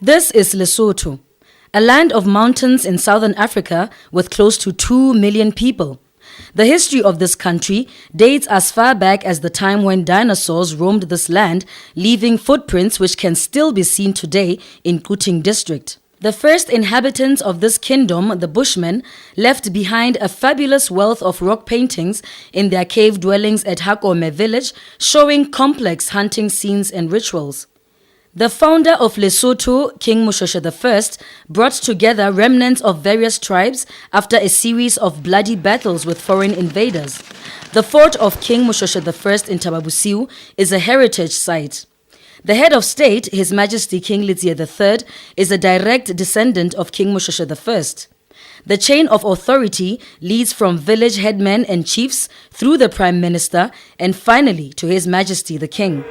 This is Lesotho, a land of mountains in southern Africa with close to 2 million people. The history of this country dates as far back as the time when dinosaurs roamed this land, leaving footprints which can still be seen today in Kuting district. The first inhabitants of this kingdom, the Bushmen, left behind a fabulous wealth of rock paintings in their cave dwellings at Hakome village, showing complex hunting scenes and rituals. The founder of Lesotho, King Moshoeshoe I, brought together remnants of various tribes after a series of bloody battles with foreign invaders. The fort of King Moshoeshoe I in Tababusiu is a heritage site. The head of state, His Majesty King Letsie III, is a direct descendant of King Moshoeshoe I. The chain of authority leads from village headmen and chiefs through the Prime Minister and finally to His Majesty the King.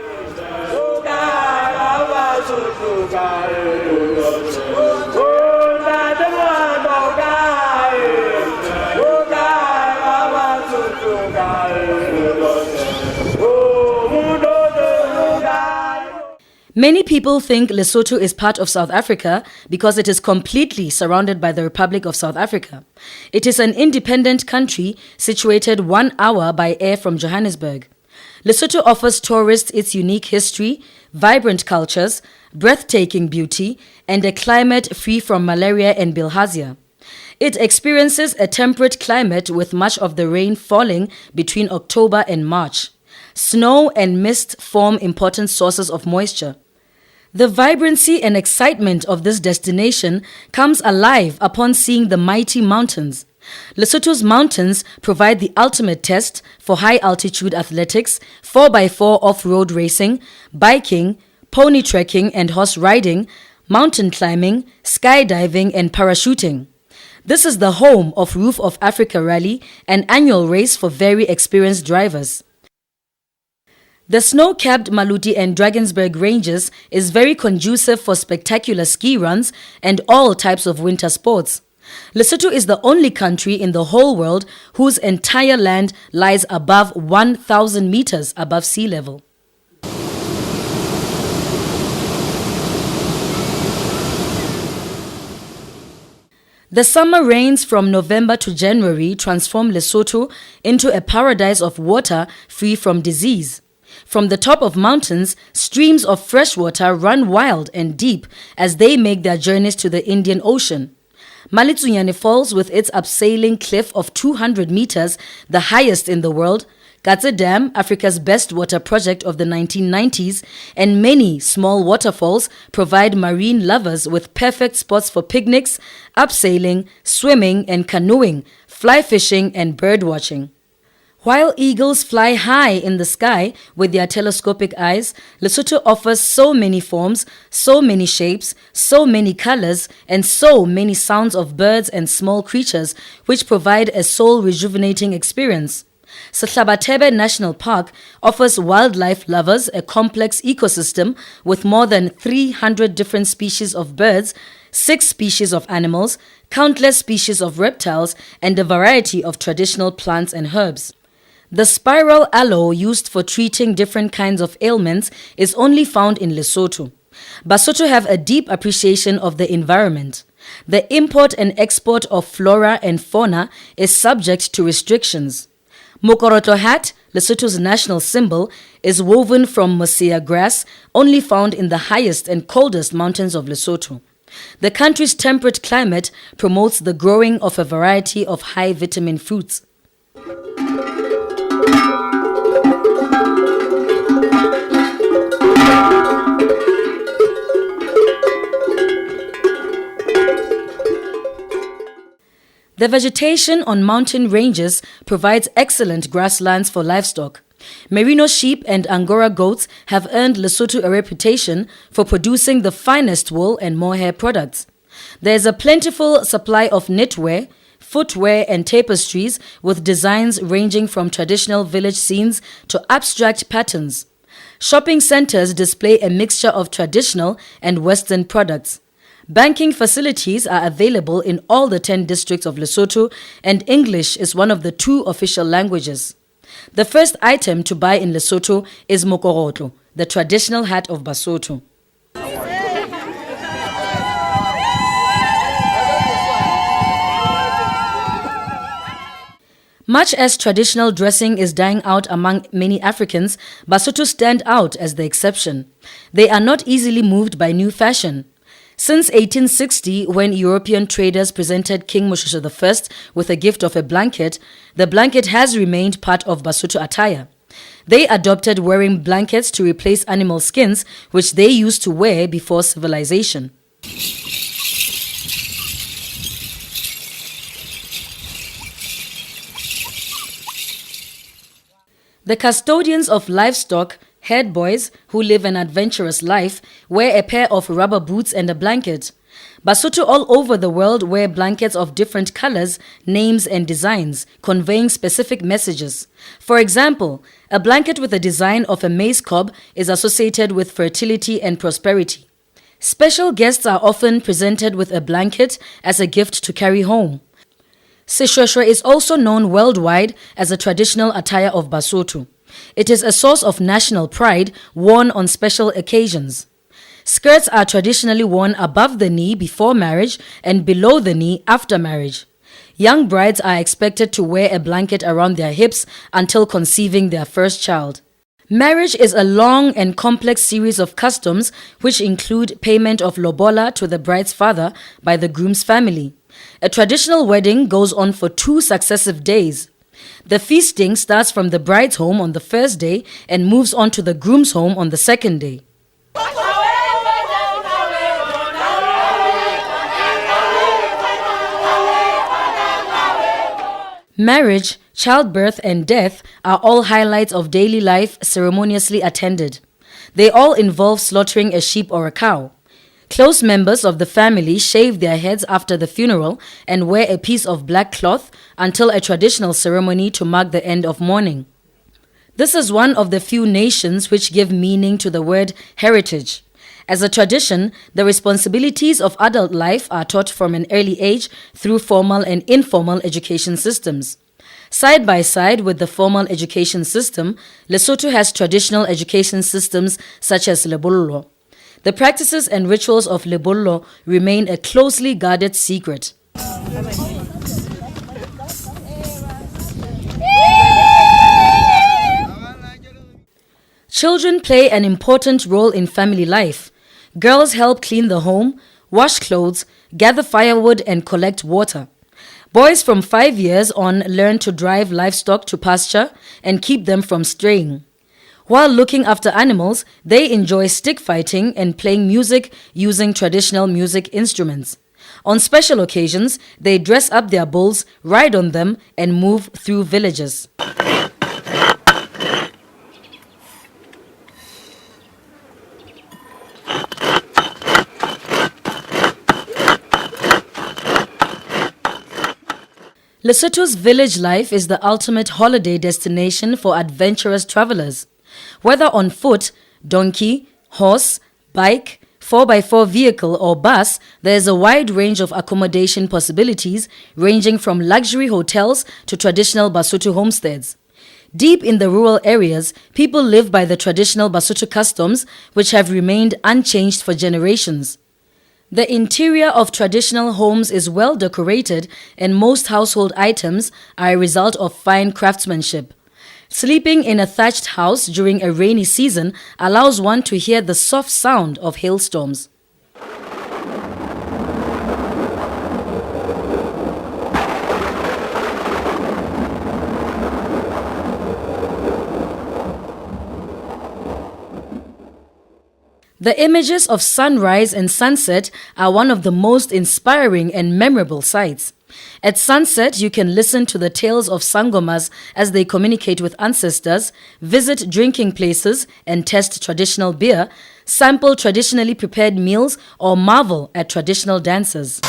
Many people think Lesotho is part of South Africa because it is completely surrounded by the Republic of South Africa. It is an independent country situated 1 hour by air from Johannesburg. Lesotho offers tourists its unique history, vibrant cultures, breathtaking beauty, and a climate free from malaria and bilharzia. It experiences a temperate climate with much of the rain falling between October and March. Snow and mist form important sources of moisture. The vibrancy and excitement of this destination comes alive upon seeing the mighty mountains. Lesotho's mountains provide the ultimate test for high-altitude athletics, 4x4 off-road racing, biking, pony trekking and horse riding, mountain climbing, skydiving and parachuting. This is the home of Roof of Africa Rally, an annual race for very experienced drivers. The snow-capped Maluti and Drakensberg ranges is very conducive for spectacular ski runs and all types of winter sports. Lesotho is the only country in the whole world whose entire land lies above 1,000 meters above sea level. The summer rains from November to January transform Lesotho into a paradise of water free from disease. From the top of mountains, streams of fresh water run wild and deep as they make their journeys to the Indian Ocean. Malitsunyane Falls, with its abseiling cliff of 200 meters, the highest in the world, Katse Dam, Africa's best water project of the 1990s, and many small waterfalls provide marine lovers with perfect spots for picnics, abseiling, swimming and canoeing, fly fishing and bird watching. While eagles fly high in the sky with their telescopic eyes, Lesotho offers so many forms, so many shapes, so many colors, and so many sounds of birds and small creatures which provide a soul-rejuvenating experience. Sehlabathebe National Park offers wildlife lovers a complex ecosystem with more than 300 different species of birds, 6 species of animals, countless species of reptiles, and a variety of traditional plants and herbs. The spiral aloe used for treating different kinds of ailments is only found in Lesotho. Basotho have a deep appreciation of the environment. The import and export of flora and fauna is subject to restrictions. Mokorotlo hat, Lesotho's national symbol, is woven from Mosia grass, only found in the highest and coldest mountains of Lesotho. The country's temperate climate promotes the growing of a variety of high vitamin fruits. The vegetation on mountain ranges provides excellent grasslands for livestock. Merino sheep and Angora goats have earned Lesotho a reputation for producing the finest wool and mohair products. There is a plentiful supply of knitwear, footwear and tapestries with designs ranging from traditional village scenes to abstract patterns. Shopping centers display a mixture of traditional and Western products. Banking facilities are available in all the 10 districts of Lesotho, and English is one of the 2 official languages. The first item to buy in Lesotho is mokorotlo, the traditional hat of Basotho. Much as traditional dressing is dying out among many Africans, Basotho stand out as the exception. They are not easily moved by new fashion. Since 1860, when European traders presented King Moshoeshoe I with a gift of a blanket, the blanket has remained part of Basotho attire. They adopted wearing blankets to replace animal skins, which they used to wear before civilization. The custodians of livestock, head boys who live an adventurous life, wear a pair of rubber boots and a blanket. Basotho all over the world wear blankets of different colors, names and designs, conveying specific messages. For example, a blanket with a design of a maize cob is associated with fertility and prosperity. Special guests are often presented with a blanket as a gift to carry home. Seshweshwe is also known worldwide as a traditional attire of Basotho. It is a source of national pride worn on special occasions. Skirts are traditionally worn above the knee before marriage and below the knee after marriage. Young brides are expected to wear a blanket around their hips until conceiving their first child. Marriage is a long and complex series of customs which include payment of lobola to the bride's father by the groom's family. A traditional wedding goes on for 2 successive days. The feasting starts from the bride's home on the first day and moves on to the groom's home on the second day. Marriage, childbirth and death are all highlights of daily life ceremoniously attended. They all involve slaughtering a sheep or a cow. Close members of the family shave their heads after the funeral and wear a piece of black cloth until a traditional ceremony to mark the end of mourning. This is one of the few nations which give meaning to the word heritage. As a tradition, the responsibilities of adult life are taught from an early age through formal and informal education systems. Side by side with the formal education system, Lesotho has traditional education systems such as lebollo. The practices and rituals of lebollo remain a closely guarded secret. Children play an important role in family life. Girls help clean the home, wash clothes, gather firewood and collect water. Boys from 5 years on learn to drive livestock to pasture and keep them from straying. While looking after animals, they enjoy stick fighting and playing music using traditional music instruments. On special occasions, they dress up their bulls, ride on them, and move through villages. Lesotho's village life is the ultimate holiday destination for adventurous travelers. Whether on foot, donkey, horse, bike, 4x4 vehicle or bus, there is a wide range of accommodation possibilities ranging from luxury hotels to traditional Basotho homesteads. Deep in the rural areas, people live by the traditional Basotho customs which have remained unchanged for generations. The interior of traditional homes is well decorated and most household items are a result of fine craftsmanship. Sleeping in a thatched house during a rainy season allows one to hear the soft sound of hailstorms. The images of sunrise and sunset are one of the most inspiring and memorable sights. At sunset, you can listen to the tales of sangomas as they communicate with ancestors, visit drinking places and test traditional beer, sample traditionally prepared meals, or marvel at traditional dances.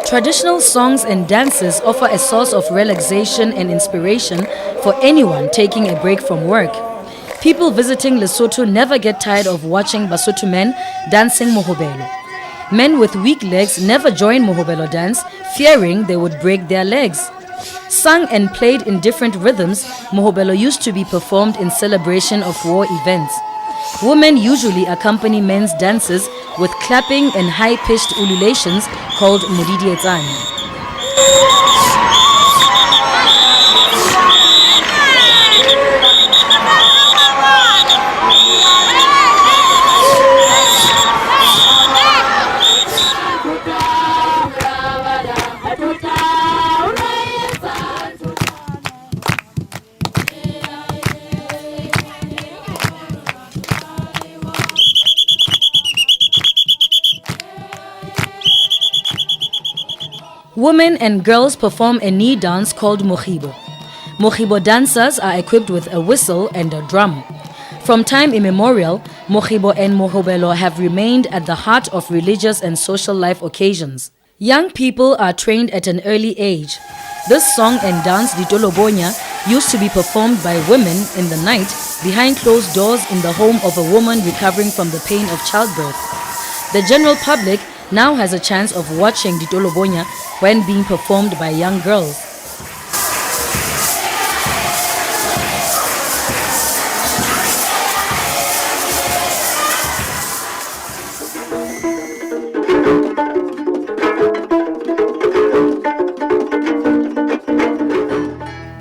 Traditional songs and dances offer a source of relaxation and inspiration for anyone taking a break from work. People visiting Lesotho never get tired of watching Basotho men dancing mohobelo. Men with weak legs never join mohobelo dance, fearing they would break their legs. Sung and played in different rhythms, mohobelo used to be performed in celebration of war events. Women usually accompany men's dances with clapping and high-pitched ululations called modidietsane. Women and girls perform a knee dance called mogibo. Mogibo dancers are equipped with a whistle and a drum. From time immemorial, mogibo and mohobelo have remained at the heart of religious and social life occasions. Young people are trained at an early age. This song and dance, ditolobonya, used to be performed by women in the night behind closed doors in the home of a woman recovering from the pain of childbirth. The general public now has a chance of watching ditolobonya when being performed by young girls.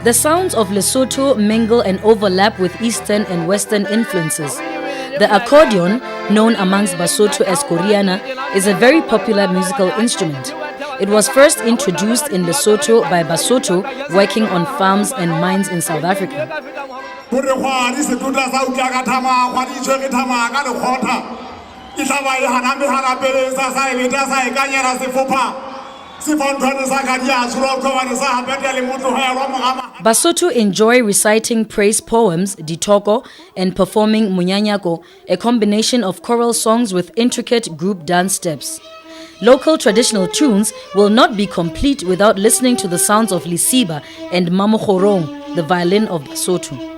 The sounds of Lesotho mingle and overlap with Eastern and Western influences. The accordion, known amongst Basotho as Koriana, is a very popular musical instrument. It was first introduced in Lesotho by Basotho working on farms and mines in South Africa. Basotho enjoy reciting praise poems, ditoko, and performing munyanyako, a combination of choral songs with intricate group dance steps. Local traditional tunes will not be complete without listening to the sounds of lisiba and mamokhorong, the violin of Basotho.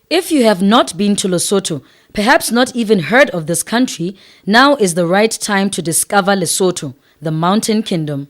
If you have not been to Lesotho, perhaps not even heard of this country, now is the right time to discover Lesotho, the mountain kingdom.